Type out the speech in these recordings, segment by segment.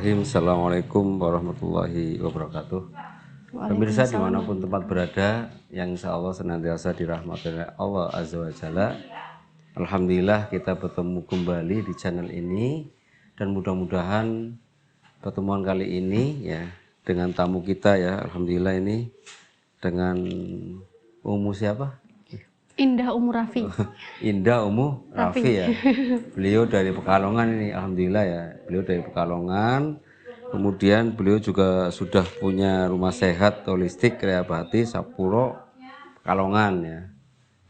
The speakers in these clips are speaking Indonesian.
Bismillahirrahmanirrahim. Assalamualaikum warahmatullahi wabarakatuh. Pemirsa dimanapun tempat berada, yang insya Allah senantiasa dirahmati oleh Allah Azza wa Jalla. Alhamdulillah kita bertemu kembali di channel ini, dan mudah-mudahan pertemuan kali ini ya dengan tamu kita ya, alhamdulillah ini dengan Umu siapa? Indah Umu Rafi. Indah Umu Rafi ya. Beliau dari Pekalongan ini, alhamdulillah ya. Beliau dari Pekalongan. Kemudian beliau juga sudah punya rumah sehat holistik Kreabati Sapuro Pekalongan ya.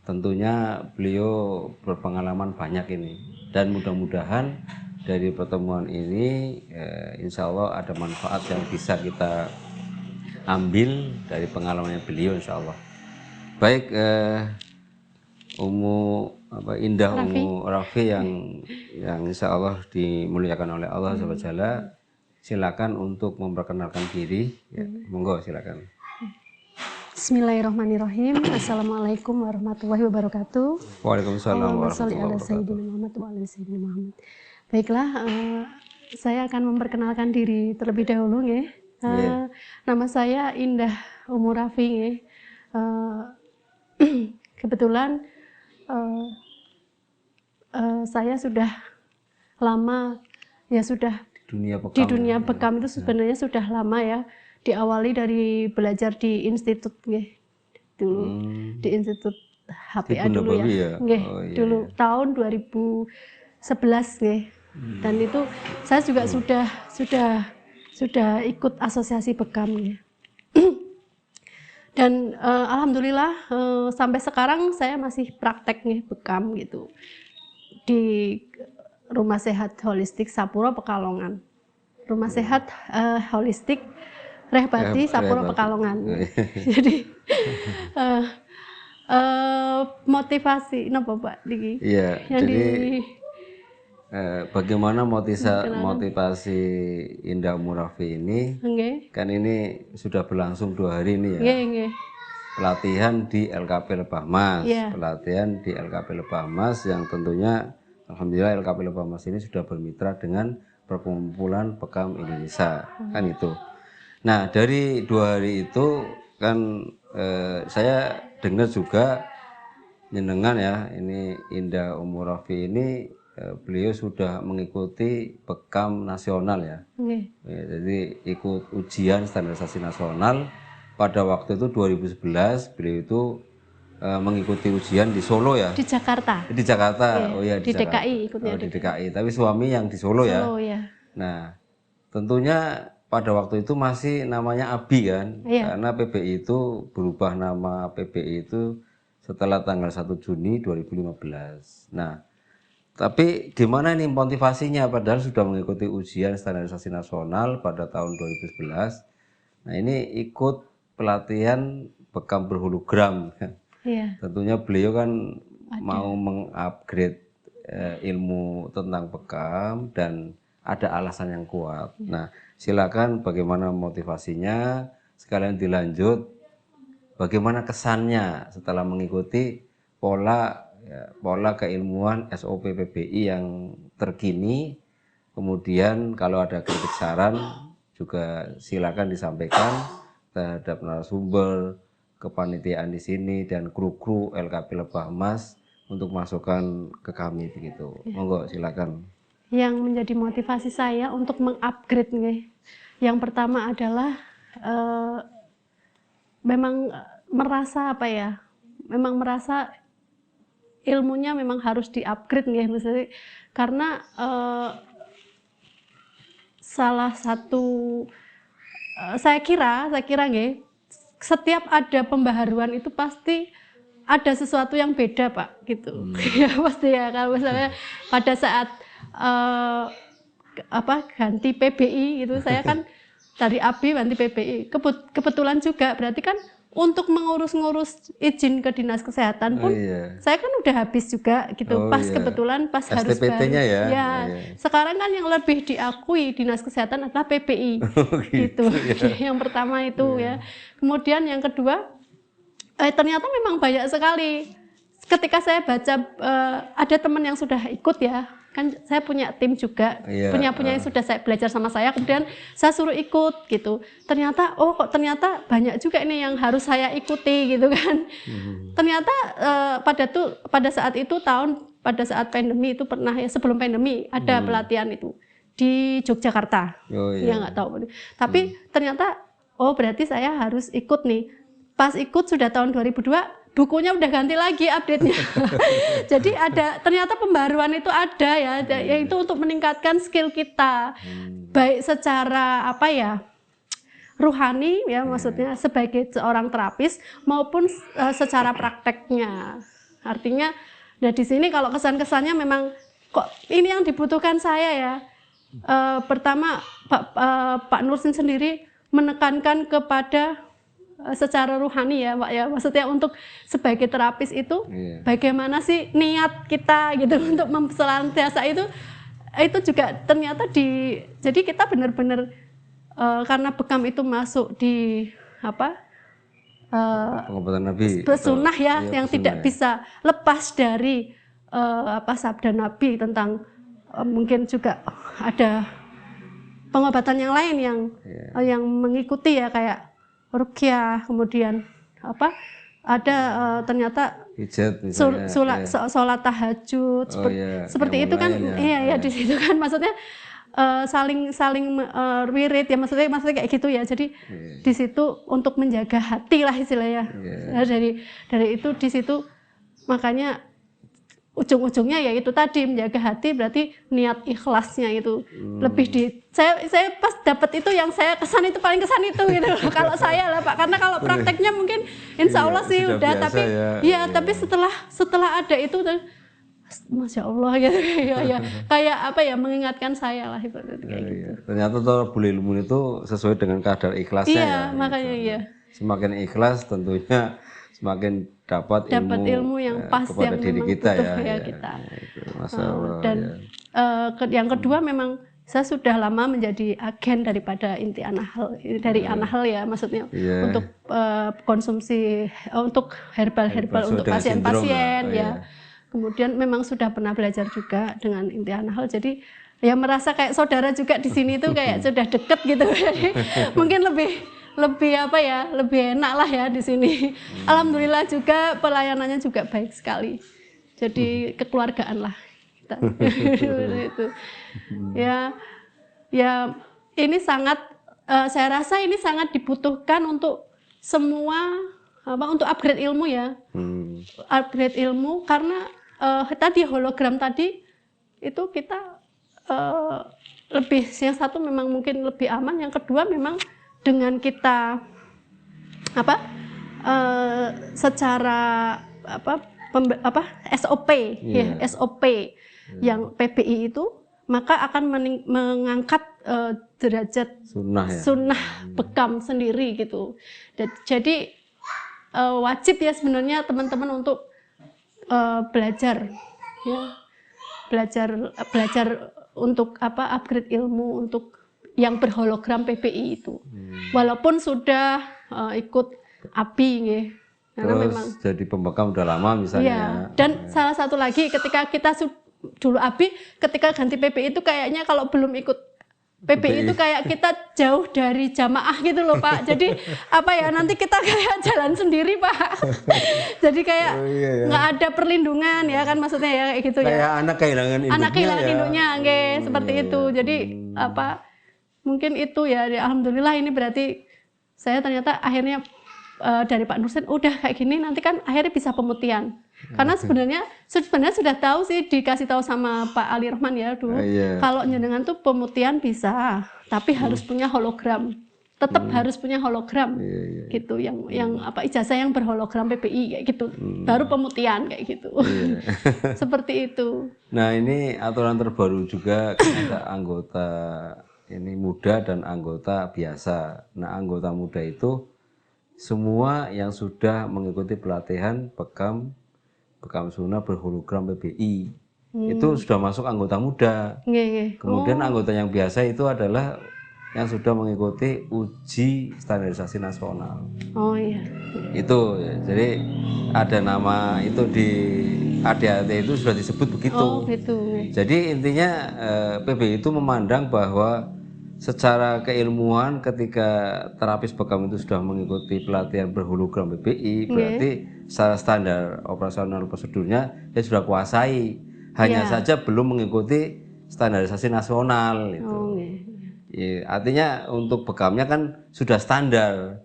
Tentunya beliau berpengalaman banyak ini. Dan mudah-mudahan dari pertemuan ini insya Allah ada manfaat yang bisa kita ambil dari pengalamannya beliau insya Allah. Baik, Indah Rafi. Umu Rafi yang insya Allah dimuliakan oleh Allah Subhanahu wa Ta'ala. Silakan untuk memperkenalkan diri ya. Monggo silakan. Bismillahirrahmanirrahim. Assalamualaikum warahmatullahi wabarakatuh. Waalaikumsalam warahmatullahi wabarakatuh. Baiklah, saya akan memperkenalkan diri terlebih dahulu ya. Nama saya Indah Umu Rafi ya. Kebetulan saya sudah lama ya, sudah di dunia bekam itu sebenarnya sudah lama ya. Diawali dari belajar di institut ya. Dulu di institut HPA dulu ya. Dulu tahun 2011 ya. Dan itu saya juga sudah ikut asosiasi bekam ya. Dan alhamdulillah sampai sekarang saya masih praktek nih bekam gitu di Rumah Sehat Holistik Sapuro Pekalongan. Rumah Sehat Holistik Kreabati Sapuro Pekalongan. Jadi motivasi napa Pak Diki? Iya, jadi bagaimana motivasi Indah Umu Rafi ini? Kan ini sudah berlangsung 2 hari ini ya. Pelatihan di LKP Lebah Mas, pelatihan di LKP Lebah Mas yang tentunya alhamdulillah LKP Lebah Mas ini sudah bermitra dengan Perkumpulan Bekam Indonesia, kan itu. Nah dari 2 hari itu kan saya dengar juga nyenengan ya, ini Indah Umu Rafi ini beliau sudah mengikuti bekam nasional ya. Jadi ikut ujian standarisasi nasional pada waktu itu 2011. Beliau itu mengikuti ujian di Solo ya. Di Jakarta. Di Jakarta. Oh ya, di DKI ikutnya. Di DKI. Tapi suami yang di Solo ya. Nah, tentunya pada waktu itu masih namanya ABI kan. Karena PBI itu berubah nama PBI itu setelah tanggal 1 Juni 2015. Nah, tapi gimana ini motivasinya padahal sudah mengikuti ujian standarisasi nasional pada tahun 2011. Nah ini ikut pelatihan bekam berhologram. Tentunya beliau kan mau mengupgrade ilmu tentang bekam dan ada alasan yang kuat. Nah silakan bagaimana motivasinya, sekalian dilanjut bagaimana kesannya setelah mengikuti pola keilmuan SOP PBI yang terkini. Kemudian kalau ada kritik saran juga silakan disampaikan terhadap narasumber, kepanitiaan di sini dan kru-kru LKP Lebah Mas untuk masukan ke kami begitu. Monggo silakan. Yang menjadi motivasi saya untuk mengupgrade nih, yang pertama adalah memang merasa apa ya? Memang merasa ilmunya memang harus di-upgrade nih, misalnya karena salah satu saya kira nih, setiap ada pembaharuan itu pasti ada sesuatu yang beda Pak gitu. Ya pasti ya, kalau misalnya pada saat ganti PBI itu, saya kan dari ABI ganti PBI, kebetulan juga berarti kan untuk mengurus izin ke dinas kesehatan pun saya kan udah habis juga gitu. Kebetulan pas harus baru sekarang kan yang lebih diakui dinas kesehatan adalah PBI gitu. Yang pertama itu ya. Kemudian yang kedua ternyata memang banyak sekali ketika saya baca, ada teman yang sudah ikut ya, kan saya punya tim juga, punya yang sudah saya belajar sama saya, kemudian saya suruh ikut gitu. Ternyata ternyata banyak juga ini yang harus saya ikuti gitu kan. Ternyata pada saat itu pada saat pandemi itu pernah ya, sebelum pandemi ada pelatihan itu di Yogyakarta. Ya nggak tahu. Tapi ternyata berarti saya harus ikut nih. Pas ikut sudah tahun 2002 bukunya udah ganti lagi update-nya. Jadi ternyata pembaruan itu ada ya, yaitu untuk meningkatkan skill kita, baik secara ruhani ya, maksudnya sebagai seorang terapis maupun secara prakteknya. Artinya, di sini kalau kesan-kesannya memang kok ini yang dibutuhkan saya ya. Pertama Pak Nursin sendiri menekankan kepada secara ruhani ya Pak ya, maksudnya untuk sebagai terapis itu bagaimana sih niat kita gitu untuk senantiasa itu juga ternyata jadi kita benar-benar karena bekam itu masuk di pengobatan Nabi sunnah ya, yang tidak bisa lepas dari sabda Nabi tentang mungkin juga ada pengobatan yang lain yang mengikuti ya, kayak ruqyah, kemudian ada ternyata sholat tahajud seperti itu kan di situ kan maksudnya saling wirid ya, maksudnya kayak gitu ya. Jadi di situ untuk menjaga hati lah istilahnya. Dari itu di situ makanya ujung-ujungnya ya itu tadi, menjaga hati berarti niat ikhlasnya itu lebih saya pas dapat itu, yang saya kesan itu paling kesan itu gitu loh. Kalau saya lah Pak, karena kalau prakteknya mungkin insya Allah sih udah, tapi tapi setelah ada itu Masya Allah gitu ya, kayak mengingatkan saya lah kayak gitu. Ternyata boleh ilmu itu sesuai dengan kadar ikhlasnya ya. Makanya semakin ikhlas tentunya semakin dapat ilmu yang pas kepada yang diri kita kita. Masya Allah, dan yang kedua memang saya sudah lama menjadi agen daripada inti Anahel, dari Anahel ya, maksudnya untuk konsumsi untuk herbal untuk pasien-pasien ya. Kemudian memang sudah pernah belajar juga dengan inti Anahel, jadi ya merasa kayak saudara juga di sini tuh kayak sudah deket gitu. Jadi mungkin lebih enak lah ya di sini. Alhamdulillah juga pelayanannya juga baik sekali. Jadi kekeluargaan lah kita. Itu. Ya ini sangat saya rasa ini sangat dibutuhkan untuk semua untuk upgrade ilmu ya. Upgrade ilmu karena tadi hologram tadi itu kita lebih, yang satu memang mungkin lebih aman, yang kedua memang dengan kita secara SOP SOP yang PBI itu, maka akan mengangkat derajat sunnah bekam sendiri gitu. Jadi wajib ya sebenarnya teman-teman untuk belajar untuk upgrade ilmu untuk yang berhologram PBI itu. Walaupun sudah ikut ABI nggih. Karena memang jadi pembekam udah lama misalnya. Dan salah satu lagi ketika kita dulu ABI, ketika ganti PBI itu kayaknya kalau belum ikut PBI itu kayak kita jauh dari jamaah gitu loh Pak. Jadi nanti kita kayak jalan sendiri Pak. Jadi kayak nggak ada perlindungan ya kan, maksudnya ya kayak gitu ya. Kayak anak kehilangan induknya seperti itu. Jadi mungkin itu ya, alhamdulillah ini berarti saya ternyata akhirnya dari Pak Nursin udah kayak gini, nanti kan akhirnya bisa pemutihan. Karena sebenarnya sudah tahu sih, dikasih tahu sama Pak Ali Rahman ya dulu, kalau jenengan tuh pemutihan bisa, tapi harus punya hologram, tetap harus punya hologram gitu, yang ijazah yang berhologram PBI kayak gitu, baru pemutihan kayak gitu. Seperti itu. Nah ini aturan terbaru juga kan ada anggota ini muda dan anggota biasa. Nah anggota muda itu semua yang sudah mengikuti pelatihan bekam sunnah berhologram PBI itu sudah masuk anggota muda. Kemudian anggota yang biasa itu adalah yang sudah mengikuti uji standarisasi nasional. Oh iya. Itu ya. Jadi ada nama itu di ADAT itu sudah disebut begitu. Oh gitu. Jadi intinya PBI itu memandang bahwa secara keilmuan ketika terapis bekam itu sudah mengikuti pelatihan berhologram PBI, berarti secara standar operasional prosedurnya dia sudah kuasai. Hanya saja belum mengikuti standarisasi nasional itu. Ya, artinya untuk bekamnya kan sudah standar.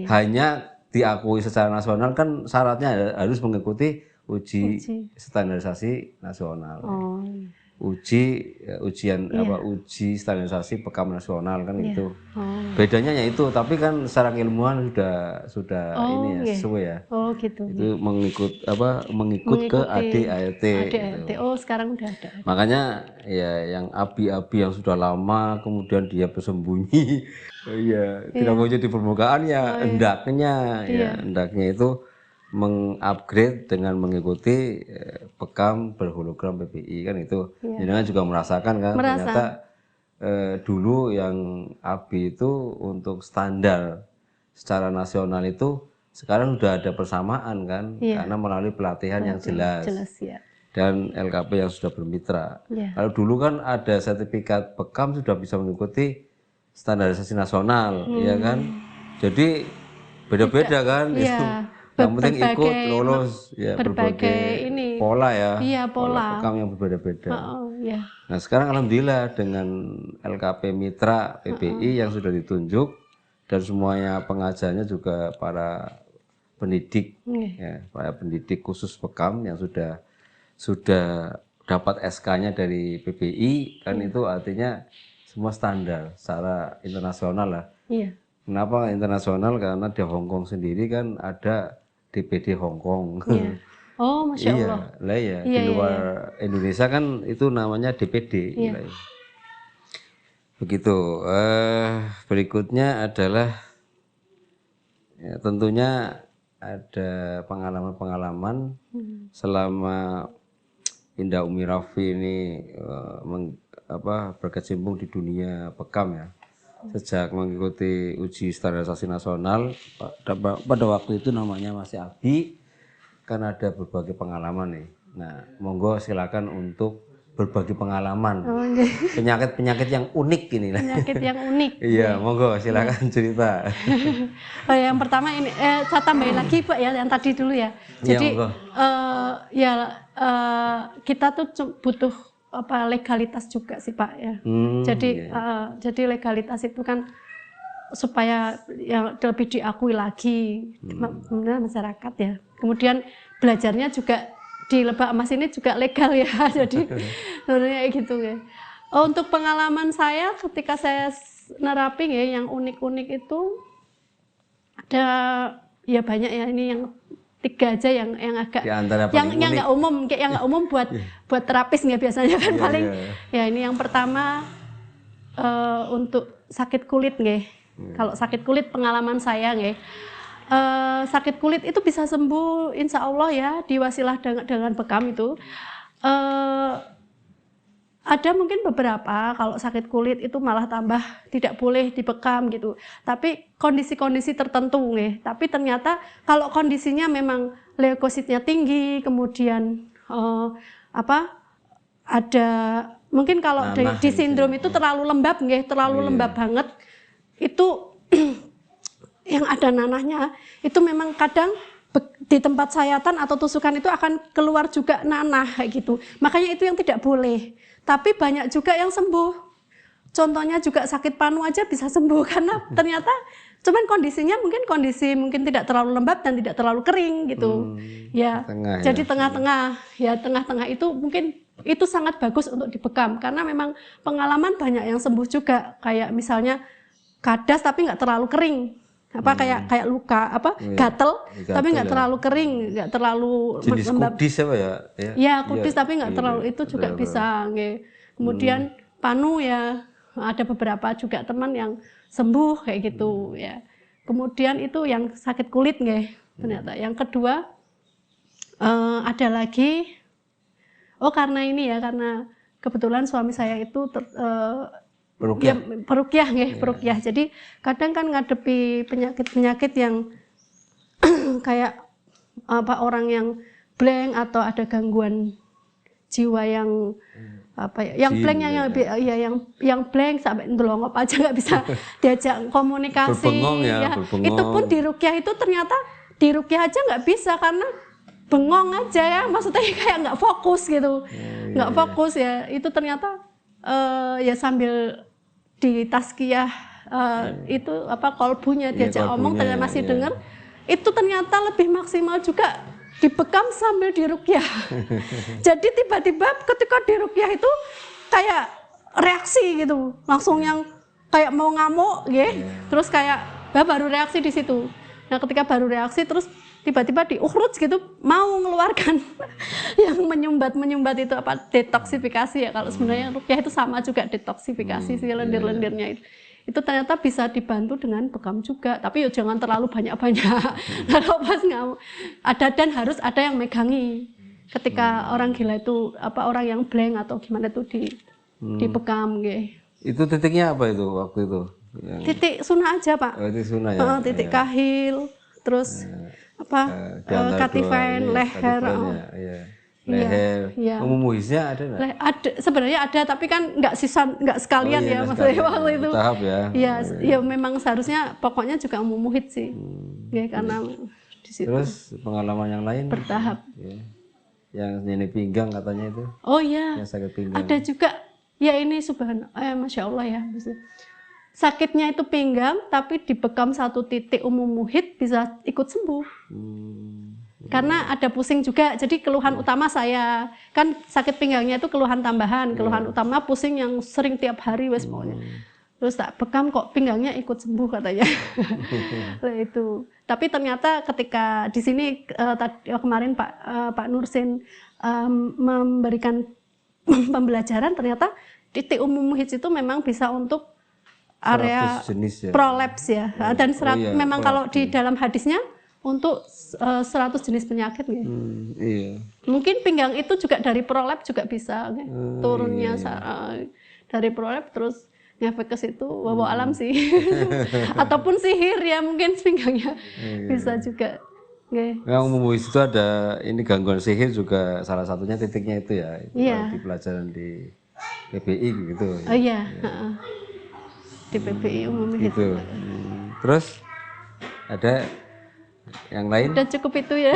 Hanya diakui secara nasional kan syaratnya harus mengikuti uji standarisasi nasional. Ujian uji standarisasi bekam nasional kan itu. Bedanya ya itu, tapi kan secara keilmuan sudah ini ya sesuai ya. Oh gitu. Itu mengikut ke ADAT. Gitu. Oh sekarang udah ada. Makanya ya yang abi-abi yang sudah lama kemudian dia bersembunyi, tidak mau jadi permukaan ya hendaknya hendaknya itu mengupgrade dengan mengikuti bekam berhologram PBI kan itu. Jenengan juga merasakan kan ternyata dulu yang ABI itu untuk standar secara nasional itu sekarang sudah ada persamaan kan karena melalui pelatihan yang jelas dan LKP yang sudah bermitra. Kalau dulu kan ada sertifikat bekam sudah bisa mengikuti standarisasi nasional, ya kan? Jadi beda-beda kan itu. Yang penting ikut lolos ya berbagai pola ya, pola bekam yang berbeda-beda. Nah sekarang alhamdulillah dengan LKP mitra PBI yang sudah ditunjuk dan semuanya pengajarnya juga para pendidik, ya, para pendidik khusus bekam yang sudah dapat SK-nya dari PBI kan itu artinya semua standar secara internasional lah. Kenapa internasional? Karena di Hong Kong sendiri kan ada DPD Hong Kong. Oh, Masya Allah. Di luar Indonesia kan itu namanya DPD. Begitu. Berikutnya adalah ya, tentunya ada pengalaman-pengalaman selama Indah Umi Rafi ini berkecimpung di dunia bekam ya. Sejak mengikuti uji standarisasi nasional pada waktu itu namanya masih ABI kan ada berbagai pengalaman nih. Nah monggo silakan untuk berbagi pengalaman penyakit yang unik ini lah. Penyakit yang unik. Iya monggo silakan cerita. Yang pertama ini saya tambahin lagi Pak ya yang tadi dulu ya. Jadi kita tuh butuh legalitas juga sih Pak ya. Jadi legalitas itu kan supaya yang lebih diakui lagi masyarakat ya. Kemudian belajarnya juga di Lebak Emas ini juga legal ya. Jadi sebenarnya gitu ya. Untuk pengalaman saya ketika saya neraping ya yang unik-unik itu ada ya banyak ya ini yang 3 aja yang agak yang nggak umum buat terapis nggak biasanya kan paling ya ini yang pertama untuk sakit kulit nggih. Kalau sakit kulit pengalaman saya nggih sakit kulit itu bisa sembuh insya Allah ya diwasilah dengan bekam itu ada mungkin beberapa kalau sakit kulit itu malah tambah tidak boleh dibekam gitu. Tapi kondisi-kondisi tertentu nih. Tapi ternyata kalau kondisinya memang leukositnya tinggi, kemudian ada mungkin kalau di sindrom itu terlalu lembab nih, terlalu lembab banget. Itu yang ada nanahnya itu memang kadang di tempat sayatan atau tusukan itu akan keluar juga nanah kayak gitu. Makanya itu yang tidak boleh. Tapi banyak juga yang sembuh. Contohnya juga sakit panu aja bisa sembuh karena ternyata cuman kondisinya mungkin tidak terlalu lembab dan tidak terlalu kering gitu. Jadi tengah-tengah. Ya tengah-tengah itu mungkin itu sangat bagus untuk dibekam karena memang pengalaman banyak yang sembuh juga kayak misalnya kadas tapi nggak terlalu kering. Kayak luka gatel tapi nggak terlalu kering, nggak terlalu jenis kudis apa ya? Ya kudis tapi nggak terlalu itu juga bisa. Kemudian panu ya ada beberapa juga teman yang sembuh kayak gitu ya. Kemudian itu yang sakit kulit ternyata. Yang kedua ada lagi karena ini ya karena kebetulan suami saya itu perukyah nggih, perukyah. Jadi kadang kan ngadepi penyakit-penyakit yang kayak apa orang yang blank atau ada gangguan jiwa yang apa ya, yang blank yang blank sampai ndelongop aja nggak bisa diajak komunikasi. Berbengong ya. Itu pun di rukyah itu ternyata di rukyah aja nggak bisa karena bengong aja ya, maksudnya kayak nggak fokus gitu, nggak fokus ya. Itu ternyata ya sambil di taskiyah itu apa kolbunya diajak omong ternyata masih dengar, itu ternyata lebih maksimal juga dibekam sambil dirukyah. Jadi tiba-tiba ketika dirukyah itu kayak reaksi gitu, langsung yang kayak mau ngamuk, terus kayak baru reaksi di situ. Nah ketika baru reaksi terus tiba-tiba diukhruj gitu, mau mengeluarkan yang menyumbat itu apa detoksifikasi ya. Kalau sebenarnya rukyah itu sama juga detoksifikasi si lendir-lendirnya itu. Itu ternyata bisa dibantu dengan bekam juga, tapi ya jangan terlalu banyak-banyak. Kalau pas nggak ada dan harus ada yang megangi. Ketika orang gila itu apa orang yang blank atau gimana itu dibekam gitu. Itu titiknya apa itu waktu itu? Titik sunah aja Pak. Titik sunah ya. Titik kahil, terus apa katifen, leher. Leher, muhisnya ada nggak? Ada, sebenarnya ada, tapi kan nggak sekalian ya maksudnya waktu itu. Tahap ya. Ya memang seharusnya pokoknya juga muhid sih, ya karena di situ. Terus pengalaman yang lain? Bertahap. Ya. Yang nyeri pinggang katanya itu? Oh iya. Yang sakit pinggang. Ada juga. Ya ini masya Allah ya. Sakitnya itu pinggang, tapi dibekam satu titik muhid bisa ikut sembuh. Karena ada pusing juga, jadi keluhan utama saya kan sakit pinggangnya itu keluhan tambahan, keluhan utama pusing yang sering tiap hari wes pokoknya. Terus tak bekam kok pinggangnya ikut sembuh katanya. Itu. Tapi ternyata ketika di sini kemarin Pak Nursin memberikan pembelajaran, ternyata titik muhid itu memang bisa untuk area prolaps ya. Dan memang kalau di dalam hadisnya untuk 100 jenis penyakit iya. Mungkin pinggang itu juga dari prolap juga bisa turunnya dari prolap terus ngefek ke situ, walau alam sih. Ataupun sihir ya mungkin pinggangnya bisa juga. Yang umum itu ada ini gangguan sihir juga salah satunya titiknya itu ya. Di pelajaran di PBI gitu. Oh iya. Di PBI umum itu. Terus ada yang lain? Udah cukup itu ya.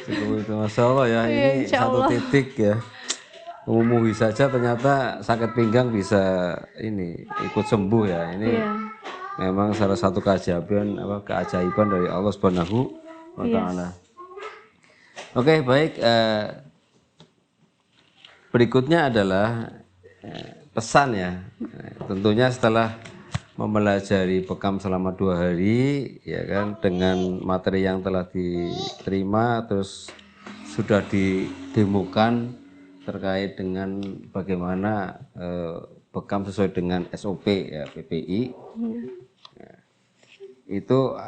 Cukup itu, Masya Allah ya. Ini satu titik ya. Umumi saja ternyata sakit pinggang bisa ini ikut sembuh ya. Ini memang salah satu keajaiban dari Allah Subhanahu wa Ta'ala. Oke, baik. Berikutnya adalah pesan ya. Tentunya setelah mempelajari bekam selama 2 hari ya kan, dengan materi yang telah diterima, terus sudah didemokan terkait dengan bagaimana bekam sesuai dengan SOP ya PPI. Itu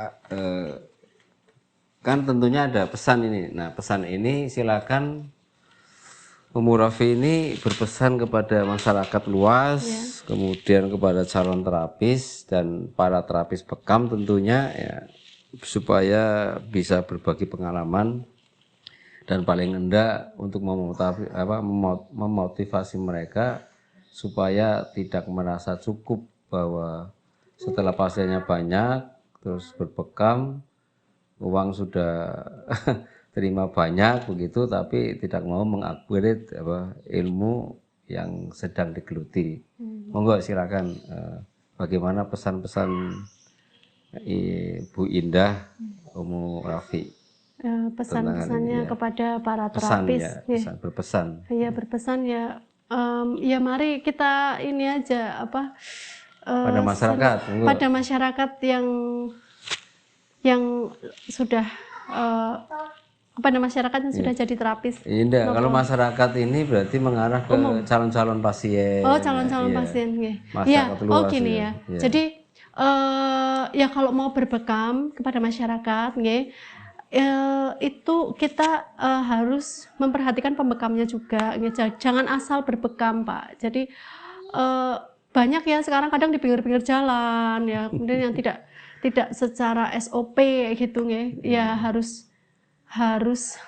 kan tentunya ada pesan ini. Nah pesan ini silakan Ummu Rafi ini berpesan kepada masyarakat luas, kemudian kepada calon terapis dan para terapis bekam tentunya ya, supaya bisa berbagi pengalaman dan paling rendah untuk memotivasi mereka supaya tidak merasa cukup bahwa setelah pasiennya banyak terus berbekam, uang sudah terima banyak begitu, tapi tidak mau mengupgrade ilmu yang sedang digeluti. Monggo silakan bagaimana pesan-pesan Ibu Indah Ummu Rafi. Pesan-pesannya kepada para terapis. Berpesan. Iya berpesan ya. Ya mari kita ini aja pada masyarakat. Pada masyarakat yang sudah kepada masyarakat yang sudah jadi terapis. Iya, kalau masyarakat ini berarti mengarah ke calon-calon pasien. Oh, calon-calon pasien, ya. Oh, gini ya. Jadi ya kalau mau berbekam kepada masyarakat, itu kita harus memperhatikan pembekamnya juga. Jangan asal berbekam, Pak. Jadi banyak ya sekarang kadang di pinggir-pinggir jalan ya, kemudian yang tidak secara SOP gitu ya, harus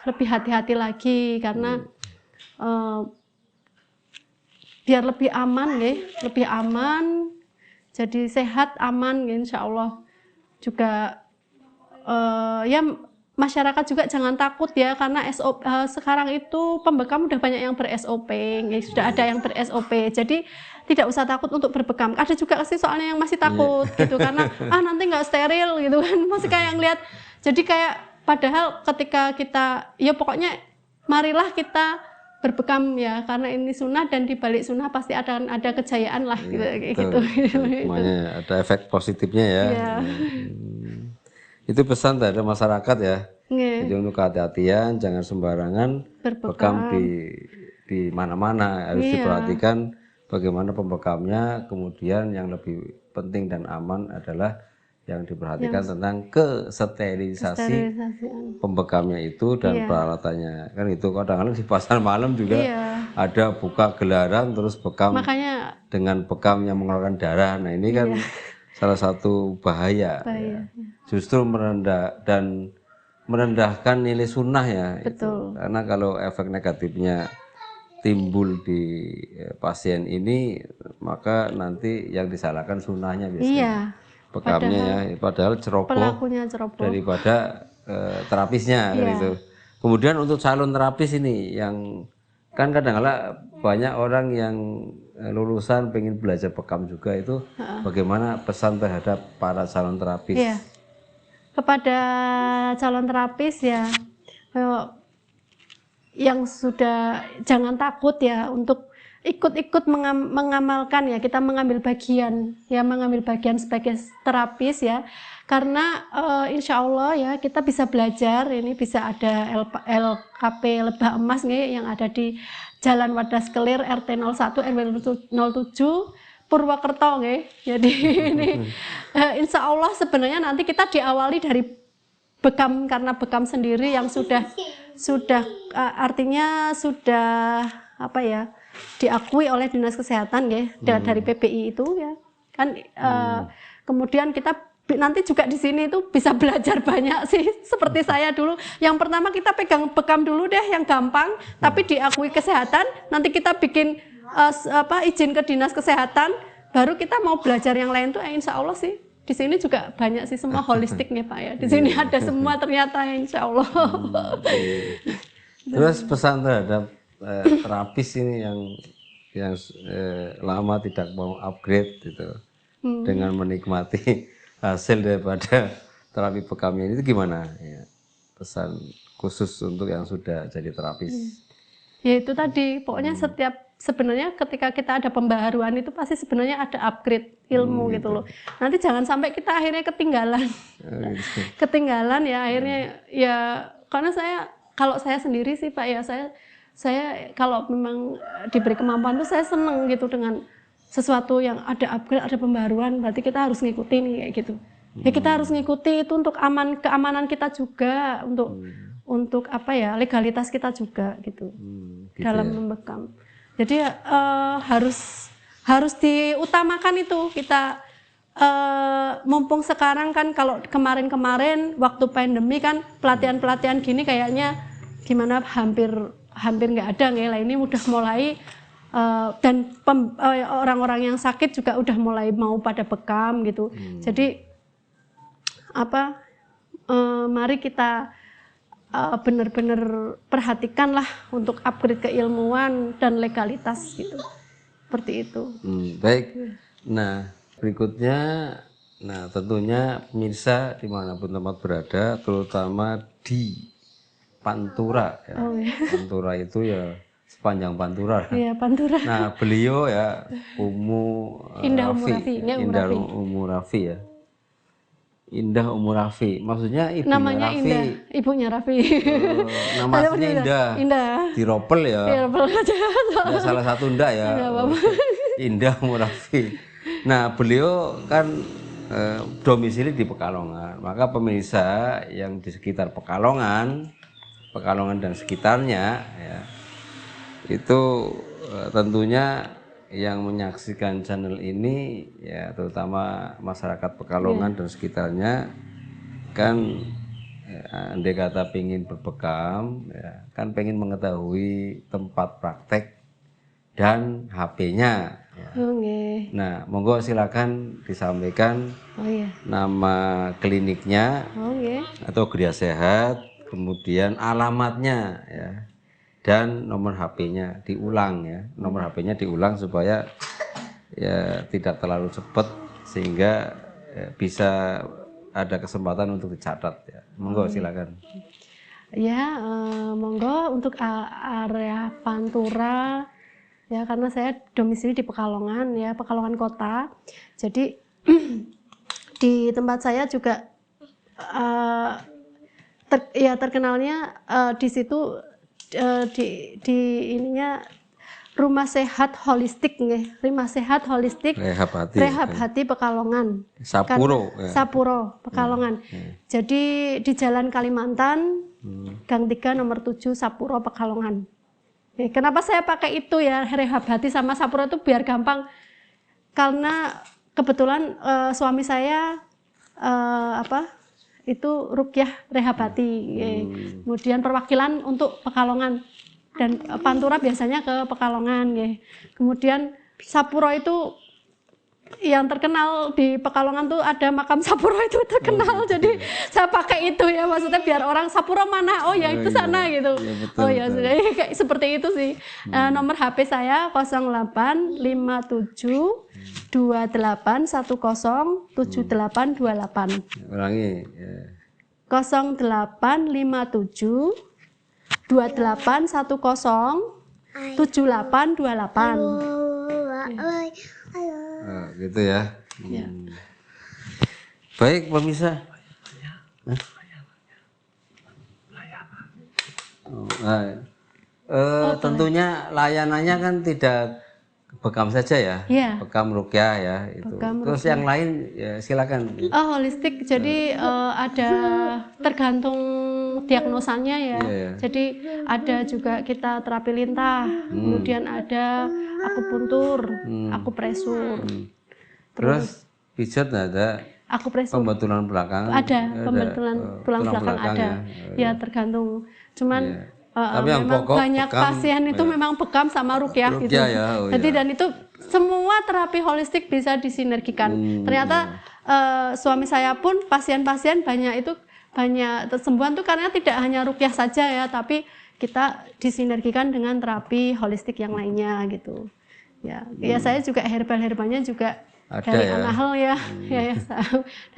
lebih hati-hati lagi karena biar lebih aman lebih aman, jadi sehat aman insya Allah. Juga ya masyarakat juga jangan takut ya, karena sekarang itu pembekam udah banyak yang ber-SOP, sudah ada yang ber-SOP, jadi tidak usah takut untuk berbekam. Ada juga sih soalnya yang masih takut gitu, karena nanti nggak steril gitu kan, masih kayak ngeliat. Jadi kayak padahal ketika kita, ya pokoknya marilah kita berbekam ya, karena ini sunnah dan di balik sunnah pasti ada kejayaan lah gitu. Semuanya ada efek positifnya ya. Itu pesan dari masyarakat ya. Jadi untuk kehati-hatian, jangan sembarangan bekam di mana-mana, harus diperhatikan bagaimana pembekamnya. Kemudian yang lebih penting dan aman adalah yang diperhatikan tentang kesterilisasi pembekamnya itu dan peralatannya. Kan itu kadang-kadang di pasar malam juga ada buka gelaran terus bekam, makanya dengan bekam yang mengeluarkan darah. Nah ini kan salah satu bahaya. Ya. Justru merendahkan nilai sunnah ya. Itu. Karena kalau efek negatifnya timbul di pasien ini, maka nanti yang disalahkan sunnahnya biasanya. Bekamnya padahal ceroboh daripada terapisnya gitu. Kemudian untuk calon terapis ini yang kan kadang-kadang banyak orang yang lulusan pengen belajar bekam juga, itu bagaimana pesan terhadap para calon terapis? Kepada calon terapis ya, yang sudah, jangan takut ya untuk ikut-ikut mengamalkan ya, kita mengambil bagian sebagai terapis ya, karena insya Allah ya kita bisa belajar, ini bisa ada LKP Lebah Emas yang ada di Jalan Wadas Kelir RT 01 RW 07 Purwokerto jadi ini insya Allah sebenarnya nanti kita diawali dari bekam, karena bekam sendiri yang sudah artinya sudah apa ya, diakui oleh Dinas Kesehatan dari PPI itu ya kan. Kemudian kita nanti juga di sini itu bisa belajar banyak sih, seperti saya dulu yang pertama kita pegang bekam dulu deh yang gampang, tapi diakui kesehatan, nanti kita bikin izin ke Dinas Kesehatan, baru kita mau belajar yang lain tuh insya Allah sih. Di sini juga banyak sih, semua holistik nih Pak ya. Di sini ada semua ternyata insya Allah. Terus pesan terhadap terapis ini yang lama tidak mau upgrade gitu, dengan menikmati hasil daripada terapi bekamnya itu gimana ya? Pesan khusus untuk yang sudah jadi terapis. Ya itu tadi, pokoknya sebenarnya ketika kita ada pembaharuan itu pasti sebenarnya ada upgrade ilmu gitu loh. Nanti jangan sampai kita akhirnya ketinggalan. Ketinggalan ya akhirnya ya, karena kalau saya sendiri sih Pak ya, saya kalau memang diberi kemampuan tuh saya seneng gitu dengan sesuatu yang ada upgrade, ada pembaharuan, berarti kita harus ngikutin kayak gitu. Ya kita harus ngikuti itu untuk keamanan kita juga, untuk apa ya, legalitas kita juga gitu, dalam membekam. Jadi harus diutamakan itu kita, mumpung sekarang kan, kalau kemarin-kemarin waktu pandemi kan pelatihan gini kayaknya gimana hampir nggak ada lah. Ini udah mulai dan orang-orang yang sakit juga udah mulai mau pada bekam gitu. Jadi mari kita benar-benar perhatikan lah untuk upgrade keilmuan dan legalitas gitu, seperti itu. Baik. Nah berikutnya, tentunya pemirsa dimanapun tempat berada, terutama di Pantura ya. Pantura itu ya sepanjang Pantura. Iya, Pantura. Nah beliau ya Indah Ummu Rafi ya. Indah Ummu Rafi, maksudnya ibunya namanya Rafi. Indah, ibunya Rafi. Nama aslinya Indah. Diropel ya. Diropel aja. Nah, salah satu ndak ya. Indah Ummu Rafi. Nah beliau kan domisili di Pekalongan, maka pemirsa yang di sekitar Pekalongan dan sekitarnya ya, itu tentunya yang menyaksikan channel ini ya terutama masyarakat Pekalongan dan sekitarnya kan andai kata pengen berbekam ya, kan pengen mengetahui tempat praktek dan HP-nya ya. Nah monggo silakan disampaikan nama kliniknya atau Gria Sehat, kemudian alamatnya ya, dan nomor HP-nya diulang ya, nomor HP-nya diulang supaya ya tidak terlalu cepat sehingga ya, bisa ada kesempatan untuk dicatat ya. Monggo silakan. Ya, monggo untuk area Pantura ya, karena saya domisili di Pekalongan ya, Pekalongan Kota. Jadi di tempat saya juga terkenalnya di situ di ininya Rumah Sehat Holistik nggih, Rumah Sehat Holistik Rehab Hati Pekalongan. Sapuro ya. Sapuro Pekalongan. Jadi di Jalan Kalimantan Gang 3 nomor 7 Sapuro Pekalongan. Kenapa saya pakai itu ya, Rehab Hati sama Sapuro itu biar gampang. Karena kebetulan suami saya itu rukyah rehab hati, kemudian perwakilan untuk Pekalongan dan Pantura biasanya ke Pekalongan, kemudian Sapuro itu yang terkenal di Pekalongan tuh ada makam Sapuro itu terkenal, jadi saya pakai itu ya, maksudnya biar orang Sapuro mana, oh ya itu sana gitu, ya, betul, oh ya sudah kayak seperti itu sih. Nomor HP saya 0857 28107828. Ulangi. 0857 28107828. Gitu ya. Baik pemirsa. Tentunya layanannya kan tidak bekam saja ya, bekam rukyah ya itu. Terus yang lain ya silakan. Holistik, jadi ada tergantung diagnosanya ya. Jadi ada juga kita terapi lintah, kemudian ada akupuntur, akupresur. Terus pijat ada. Akupresur. Pembetulan belakang. Ada pembetulan tulang belakang ada. Ya tergantung. Cuman tapi yang memang pokok, banyak bekam, pasien itu memang bekam sama rukyah gitu. Ya, jadi dan itu semua terapi holistik bisa disinergikan. Ternyata suami saya pun pasien-pasien banyak kesembuhan tuh karena tidak hanya rukyah saja ya, tapi kita disinergikan dengan terapi holistik yang lainnya gitu. Ya saya juga herbalnya juga ada dari Anahel ya,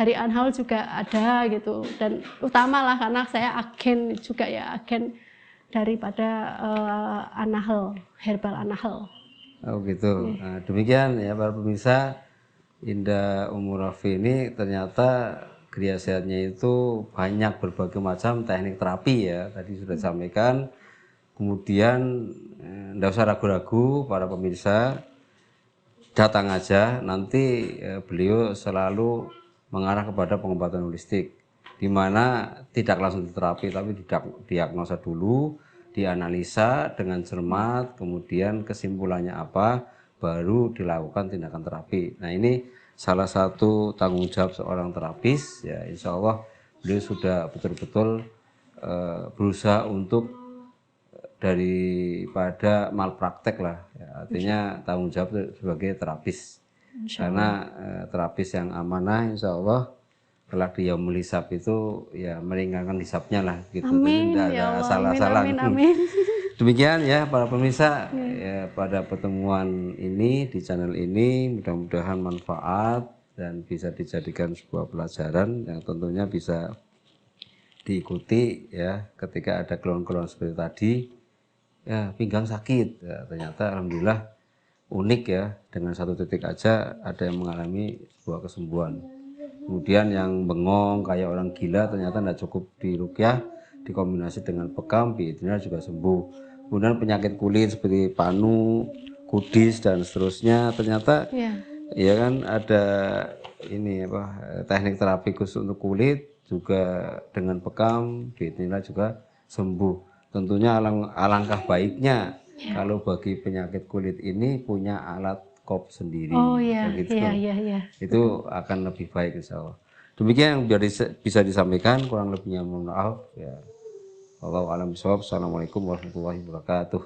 dari Anahel juga ada gitu. Dan utamalah karena saya agen juga ya, agen daripada Anahel, herbal Anahel. Oh gitu. Nah, demikian ya para pemirsa, Indah Umurafi ini ternyata Gria Sehatnya itu banyak berbagai macam teknik terapi ya. Tadi sudah disampaikan. Kemudian tidak usah ragu-ragu para pemirsa, datang aja. Nanti beliau selalu mengarah kepada pengobatan holistik, di mana tidak langsung diterapi tapi diagnosa dulu, dianalisa dengan cermat, kemudian kesimpulannya apa, baru dilakukan tindakan terapi. Nah ini salah satu tanggung jawab seorang terapis ya, insya Allah beliau sudah betul-betul berusaha untuk daripada malpraktek lah ya, artinya tanggung jawab sebagai terapis, karena terapis yang amanah insya Allah kelak di yaumul hisab itu ya meringankan hisabnya lah gitu. Amin, tidak ada salah-salah. Demikian ya para pemirsa ya, pada pertemuan ini di channel ini mudah-mudahan manfaat dan bisa dijadikan sebuah pelajaran yang tentunya bisa diikuti ya ketika ada keluhan-keluhan seperti tadi ya, pinggang sakit ya, ternyata alhamdulillah unik ya, dengan satu titik aja ada yang mengalami sebuah kesembuhan. Kemudian yang bengong kayak orang gila ternyata tidak cukup dirukyah, dikombinasi dengan bekam, biidznillah juga sembuh. Kemudian penyakit kulit seperti panu, kudis dan seterusnya ternyata ya kan ada ini teknik terapi khusus untuk kulit juga dengan bekam, biidznillah juga sembuh. Tentunya alangkah baiknya Ya. Kalau bagi penyakit kulit ini punya alat kop sendiri. Oh iya, gitu. Iya. Itu akan lebih baik insya Allah. Demikian yang bisa disampaikan, kurang lebihnya mohon maaf. Ya. Wallahu a'lam bishawab. Assalamualaikum warahmatullahi wabarakatuh.